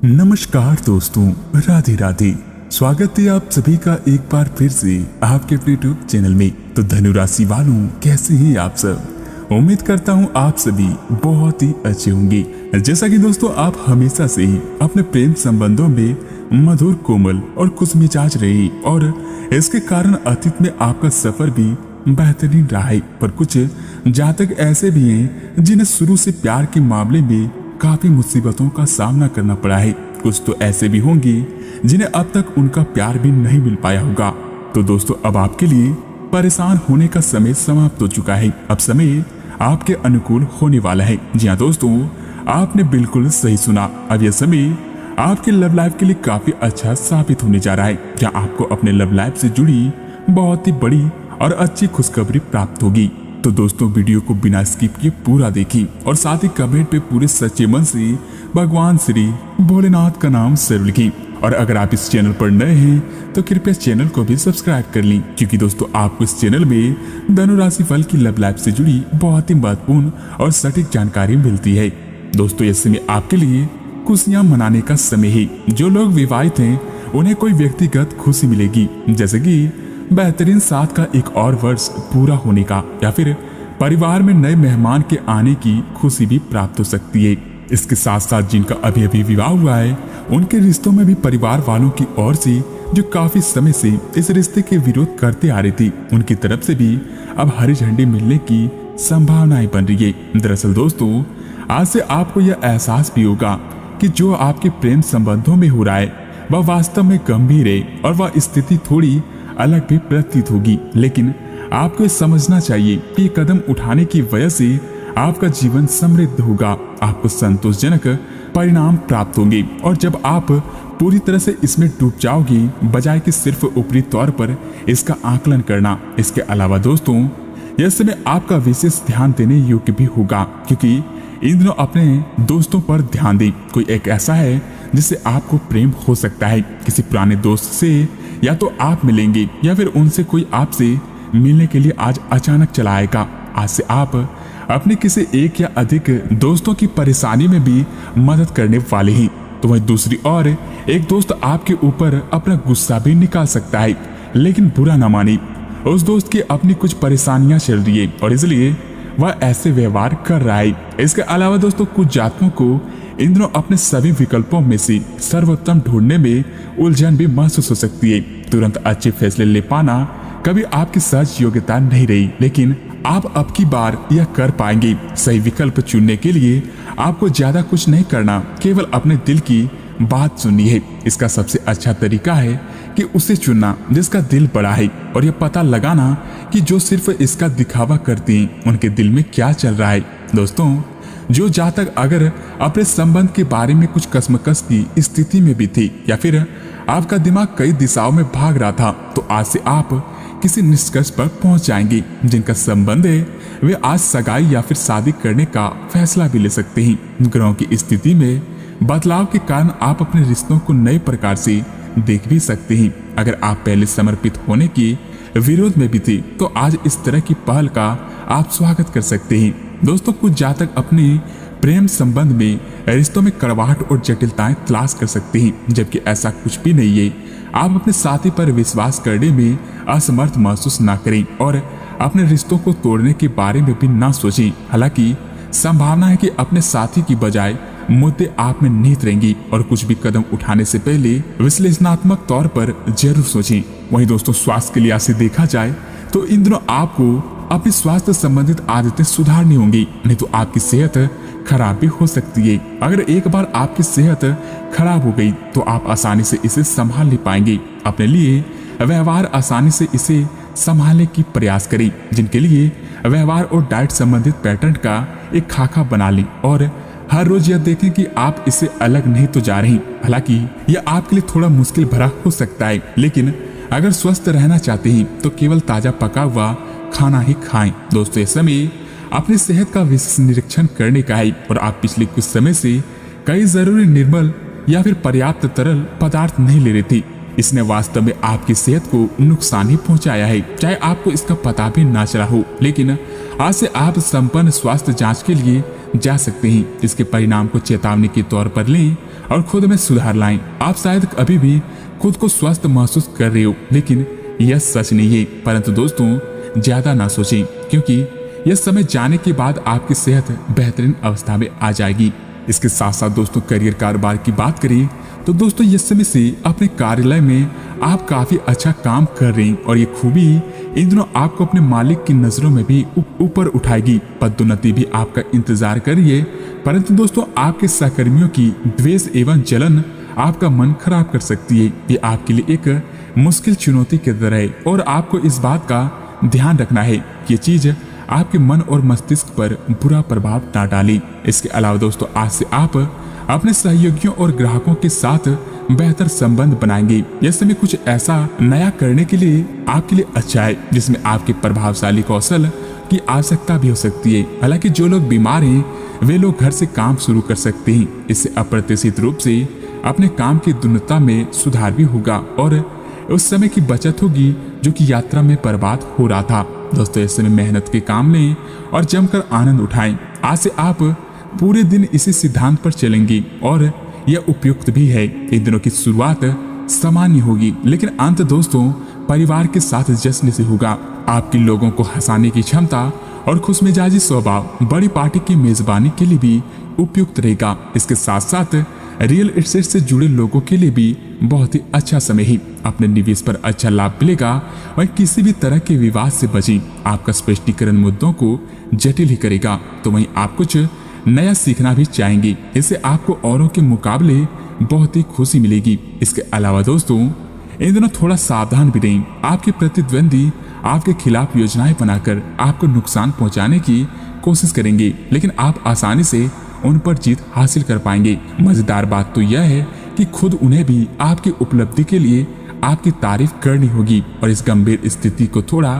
नमस्कार दोस्तों, राधे राधे। स्वागत है आप सभी का एक बार फिर से आपके अपने यूट्यूब चैनल में। तो धनु राशि वालों, कैसे हैं आप सब? उम्मीद करता हूं आप सभी बहुत ही अच्छे होंगे। जैसा कि दोस्तों आप हमेशा से ही अपने प्रेम संबंधों में मधुर, कोमल और खुश मिजाज रहे और इसके कारण अतीत में आपका सफर भी बेहतरीन रहा है। पर कुछ जातक ऐसे भी हैं जिन्हें शुरू से प्यार के मामले में काफी मुसीबतों का सामना करना पड़ा है। कुछ तो ऐसे भी होंगे जिन्हें अब तक उनका प्यार भी नहीं मिल पाया होगा। तो दोस्तों अब आपके लिए परेशान होने का समय समाप्त हो चुका है। अब समय आपके अनुकूल होने वाला है। जी हाँ दोस्तों, आपने बिल्कुल सही सुना। अब यह समय आपके लव लाइफ के लिए काफी अच्छा साबित होने जा रहा है, जहाँ आपको अपने लव लाइफ से जुड़ी बहुत ही बड़ी और अच्छी खुशखबरी प्राप्त होगी। तो दोस्तों वीडियो को बिना स्किप किए पूरा देखिए और साथ ही कमेंट पे पूरे सच्चे मन से भगवान श्री भोलेनाथ का नाम जरूर लिखिए। और अगर आप इस चैनल पर नए हैं तो कृपया चैनल को भी सब्सक्राइब कर लें, क्योंकि दोस्तों आपको इस चैनल में धनु राशि फल की लव लाइफ से जुड़ी बहुत ही महत्वपूर्ण और सटीक जानकारी मिलती है। दोस्तों इस समय आपके लिए खुशियां मनाने का समय है। जो लोग विवाहित हैं उन्हें कोई व्यक्तिगत खुशी मिलेगी, जैसे कि बेहतरीन साथ का एक और वर्ष पूरा होने का, या फिर परिवार में नए मेहमान के आने की खुशी भी प्राप्त हो सकती है। इसके साथ साथ जिनका अभी अभी विवाह हुआ है उनके रिश्तों में भी परिवार वालों की ओर से जो काफी समय से इस रिश्ते के विरोध करते आ रही थी, उनकी तरफ से भी अब हरी झंडी मिलने की संभावनाएं बन रही है। दरअसल दोस्तों आज से आपको यह एहसास भी होगा कि जो आपके प्रेम संबंधों में हो रहा है वह वास्तव में गंभीर है और वह स्थिति थोड़ी अलग भी प्रतीत होगी। लेकिन आपको समझना चाहिए कि कदम उठाने की वजह से आपका जीवन समृद्ध होगा, आपको संतोषजनक परिणाम प्राप्त होंगे। और जब आप पूरी तरह से इसमें डूब जाओगे बजाय कि सिर्फ ऊपरी तौर पर इसका आकलन करना। इसके अलावा दोस्तों यह समय आपका विशेष ध्यान देने योग्य भी होगा, क्योंकि इन दिनों अपने दोस्तों पर ध्यान दें। कोई एक ऐसा है जिससे आपको प्रेम हो सकता है। किसी पुराने दोस्त से या तो आप मिलेंगे या फिर उनसे कोई आपसे मिलने के लिए आज अचानक चला आएगा। आज से आप अपने किसी एक या अधिक दोस्तों की परेशानी में भी मदद करने वाले हैं। तो वहीं दूसरी ओर एक दोस्त आपके ऊपर अपना गुस्सा भी निकाल सकता है, लेकिन बुरा न माने। उस दोस्त की अपनी कुछ परेशानियां चल रही है और इसलिए वह ऐसे व्यवहार कर रहा है। इसके अलावा दोस्तों कुछ जातकों को इन दिनों अपने सभी विकल्पों में से सर्वोत्तम ढूंढने में उलझन भी महसूस हो सकती है। तुरंत अच्छे फैसले ले पाना कभी आपकी सहज योग्यता नहीं रही, लेकिन आप अब की बार यह कर पाएंगे। सही विकल्प चुनने के लिए आपको ज्यादा कुछ नहीं करना, केवल अपने दिल की बात सुननी है। इसका सबसे अच्छा तरीका है कि उसे चुनना जिसका दिल बड़ा है, और यह पता लगाना कि जो सिर्फ इसका दिखावा करते हैं उनके दिल में क्या चल रहा है। दोस्तों जो जातक अगर अपने संबंध के बारे में कुछ कसमकस की स्थिति में भी थे या फिर आपका दिमाग कई दिशाओं में भाग रहा था, तो आज से आप किसी निष्कर्ष पर पहुंच जाएंगे। जिनका संबंध है वे आज सगाई या फिर शादी करने का फैसला भी ले सकते हैं। ग्रहों की स्थिति में बदलाव के कारण आप अपने रिश्तों को नए प्रकार से देख भी सकते हैं। अगर आप पहले समर्पित होने के विरोध में भी थे तो आज इस तरह की पहल का आप स्वागत कर सकते हैं। दोस्तों कुछ जातक अपने प्रेम संबंध में रिश्तों में कड़वाहट और जटिलताएं तलाश कर सकते हैं, जबकि ऐसा कुछ भी नहीं है। आप अपने साथी पर विश्वास करने में असमर्थ महसूस ना करें और अपने रिश्तों को तोड़ने के बारे में भी ना सोचें। हालांकि संभावना है कि अपने साथी की बजाय मुद्दे आप में निहित रहेंगी, और कुछ भी कदम उठाने से पहले विश्लेषणात्मक तौर पर जरूर सोचें। वहीं दोस्तों स्वास्थ्य के लिहाज से देखा जाए तो इन दिनों आपको अपनी स्वास्थ्य संबंधित आदतें सुधारनी होंगी, नहीं तो आपकी सेहत खराब भी हो सकती है। अगर एक बार आपकी सेहत खराब हो गई तो आप आसानी से इसे संभाल नहीं पाएंगे। अपने लिए व्यवहार आसानी से इसे संभालने की प्रयास करें। जिनके लिए व्यवहार और डाइट संबंधित पैटर्न का एक खाका बना लें और हर रोज यह देखें कि आप इससे अलग नहीं तो जा रही। हालांकि यह आपके लिए थोड़ा मुश्किल भरा हो सकता है, लेकिन अगर स्वस्थ रहना चाहते हैं तो केवल ताजा पका हुआ खाना ही खाएं। दोस्तों इस समय अपनी सेहत का विशेष निरीक्षण करने का है, और आप पिछले कुछ समय से कई जरूरी निर्मल या फिर पर्याप्त तरल पदार्थ नहीं ले रहे थे। इसने वास्तव में आपकी सेहत को नुकसान ही पहुंचाया है, चाहे आपको इसका पता भी ना चला हो। लेकिन आज से आप संपूर्ण स्वास्थ्य जांच के लिए जा सकते हैं। इसके परिणाम को चेतावनी के तौर पर लें और खुद में सुधार लाएं। आप शायद अभी भी खुद को स्वस्थ महसूस कर रहे हो, लेकिन यह सच नहीं है। परंतु दोस्तों ज्यादा ना सोचें, क्योंकि यह समय जाने के बाद आपकी सेहत बेहतरीन अवस्था में आ जाएगी। इसके साथ साथ दोस्तों करियर कारोबार की बात करें तो दोस्तों इस समय से अपने कार्यालय में आप काफी अच्छा काम कर रहे हैं और ये खूबी इन दिनों आपको अपने मालिक की नजरों में भी ऊपर उठाएगी। पदोन्नति भी आपका इंतजार कर रही है, परंतु दोस्तों आपके सहकर्मियों की द्वेष एवं जलन आपका मन खराब कर सकती है। ये आपके लिए एक मुश्किल चुनौती की तरह है और आपको इस बात का ध्यान रखना है कि ये चीज आपके मन और मस्तिष्क पर बुरा प्रभाव ना डाले। इसके अलावा दोस्तों आज से आप अपने सहयोगियों और ग्राहकों के साथ बेहतर संबंध बनाएंगे। यह समय कुछ ऐसा नया करने के लिए आपके लिए अच्छा है जिसमें आपके प्रभावशाली कौशल की आवश्यकता भी हो सकती है। हालांकि जो लोग बीमार हैं वे लोग घर से काम शुरू कर सकते हैं। इससे अप्रत्याशित रूप से अपने काम की गुणवत्ता में सुधार भी होगा और उस समय की बचत होगी जो कि यात्रा में बर्बाद हो रहा था। दोस्तों इस समय मेहनत के काम लें और जमकर आनंद उठाएं। आज से आप पूरे दिन इसी सिद्धांत पर चलेंगे और यह उपयुक्त भी है। इन दिनों की शुरुआत सामान्य होगी, लेकिन अंत दोस्तों परिवार के साथ जश्न से होगा। आपके लोगों को हंसाने की क्षमता और खुशमिजाजी स्वभाव बड़ी पार्टी की मेजबानी के लिए भी उपयुक्त रहेगा। इसके साथ साथ रियल एस्टेट से जुड़े लोगों के लिए भी बहुत ही अच्छा समय है। अपने निवेश पर अच्छा लाभ मिलेगा और किसी भी तरह के विवाद से बचें। आपका स्पष्टीकरण मुद्दों को जटिल ही करेगा, तो वहीं आप कुछ नया सीखना भी चाहेंगे। इससे आपको औरों के मुकाबले बहुत ही खुशी मिलेगी। इसके अलावा दोस्तों इन दिनों थोड़ा सावधान भी रहें। आपके प्रतिद्वंदी आपके खिलाफ योजनाएं बनाकर आपको नुकसान पहुंचाने की कोशिश करेंगे, लेकिन आप आसानी से उन पर जीत हासिल कर पाएंगे। मजेदार बात तो यह है कि खुद उन्हें भी आपकी उपलब्धि के लिए आपकी तारीफ करनी होगी और इस गंभीर स्थिति को थोड़ा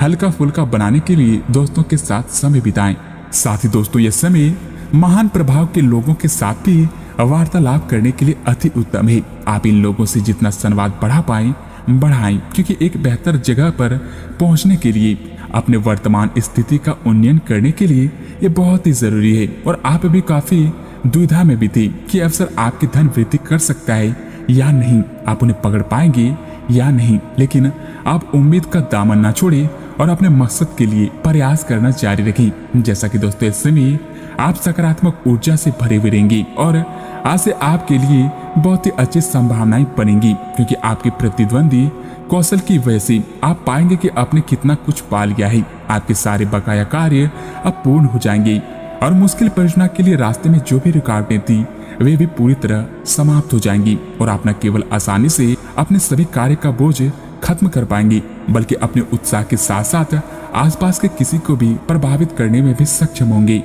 हल्का फुल्का बनाने के लिए दोस्तों के साथ समय बिताएं। साथ ही दोस्तों यह समय महान प्रभाव के लोगों के साथ भी वार्तालाप करने के लिए अति उत्तम है। आप इन लोगों से जितना संवाद बढ़ा पाएं बढ़ाएं, क्योंकि एक बेहतर जगह पर पहुंचने के लिए अपने वर्तमान स्थिति का उन्नयन करने के लिए ये बहुत ही जरूरी है। और आप भी काफी दुविधा में भी थे कि अवसर आपकी धन वृद्धि कर सकता है या नहीं, आप उन्हें पकड़ पाएंगे या नहीं, लेकिन आप उम्मीद का दामन न छोड़े और अपने मकसद के लिए प्रयास करना जारी रखें। जैसा कि दोस्तों इस समय आप सकारात्मक ऊर्जा से भरे हुए रहेंगे और आज से आपके लिए बहुत ही अच्छी संभावनाएं बनेंगी, क्योंकि आपके प्रतिद्वंदी कौशल की वजह से आप पाएंगे कि आपने कितना कुछ पा लिया है। आपके सारे बकाया कार्य अब पूर्ण हो जाएंगे और मुश्किल परियोजना के लिए रास्ते में जो भी रुकावटें थी वे भी पूरी तरह समाप्त हो जाएंगी और आप न केवल आसानी से अपने सभी कार्य का बोझ खत्म कर पाएंगे, बल्कि अपने उत्साह के साथ साथ आसपास के किसी को भी प्रभावित करने में भी सक्षम होंगे।